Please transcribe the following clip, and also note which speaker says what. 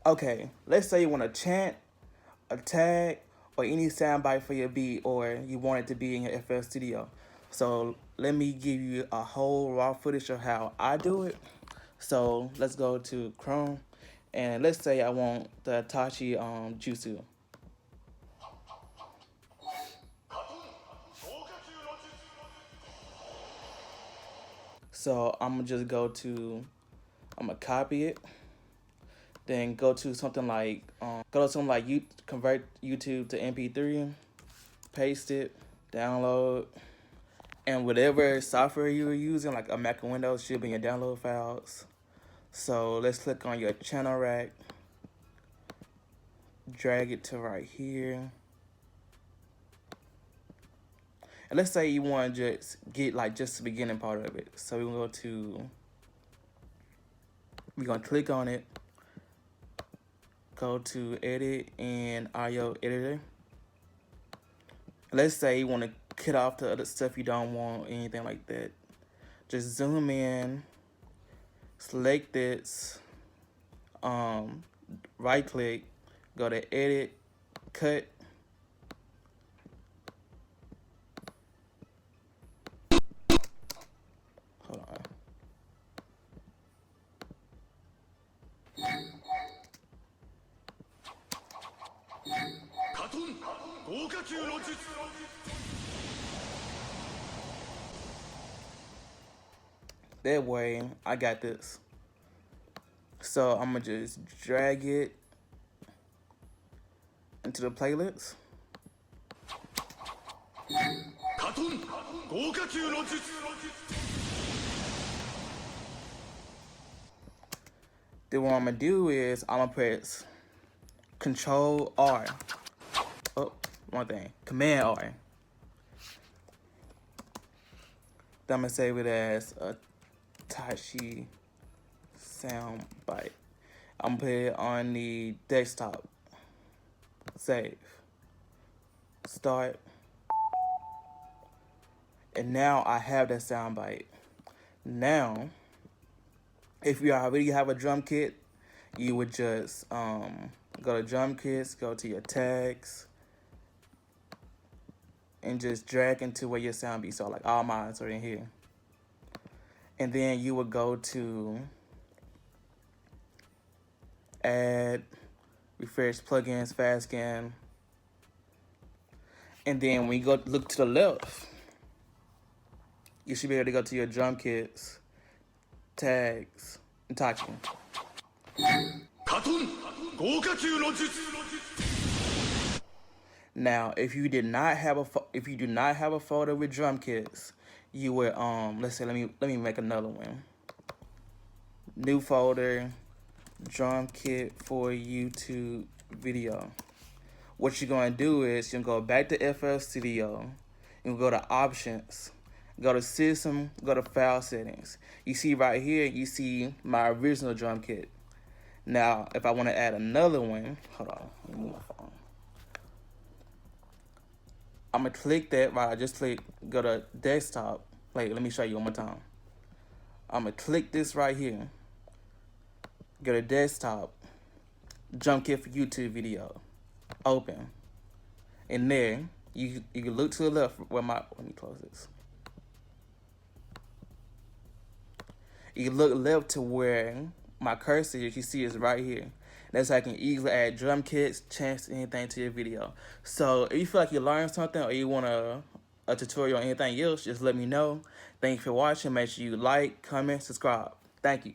Speaker 1: Okay, let's say you want to chant, a tag, or any soundbite for your beat, or you want it to be in your FL Studio. So let me give you a whole raw footage of how I do it. So let's go to Chrome, and let's say I want the Tachi Jutsu. So I'm gonna just I'm gonna copy it, then go to something like you convert YouTube to MP3, paste it, download, and whatever software you were using, like a Mac or Windows, should be in your download files. So let's click on your channel rack, drag it to right here. And let's say you want to just get just the beginning part of it. So we're gonna click on it, go to edit and audio editor. Let's say you want to cut off the other stuff you don't want, anything like that. Just zoom in, select this, right click, go to edit, cut. Hold on. That way, I got this. So I'm gonna just drag it into the playlist. Then what I'm gonna do is I'm gonna press Control R. Oh, one thing. Command R. Then I'm gonna save it as a Tachi sound bite. I'm gonna put it on the desktop. Save. Start. And now I have that sound bite. Now, if you already have a drum kit, you would just go to drum kits, go to your tags, and just drag into where your sound beats are. Like all mine are in here. And then you would go to add, refresh plugins, fast scan. And then when you go look to the left, you should be able to go to your drum kits, tags, and Tachi. Now, if you do not have a folder with drum kits, you would let's say let me make another one. New folder, drum kit for YouTube video. What you're gonna do is you're gonna go back to FL Studio, and go to options, go to system, go to file settings. You see right here, you see my original drum kit. Now, if I want to add another one, hold on, let me move my phone. I'm gonna click that, right? I just click, go to desktop. Wait, let me show you one more time. I'm gonna click this right here. Go to desktop, drum kit for YouTube video, open. And there, you can look to the left where let me close this. You can look left to where my cursor, as you see, is right here. That's how I can easily add drum kits, chants, anything to your video. So if you feel like you learned something or you want a tutorial or anything else, just let me know. Thank you for watching. Make sure you like, comment, subscribe. Thank you.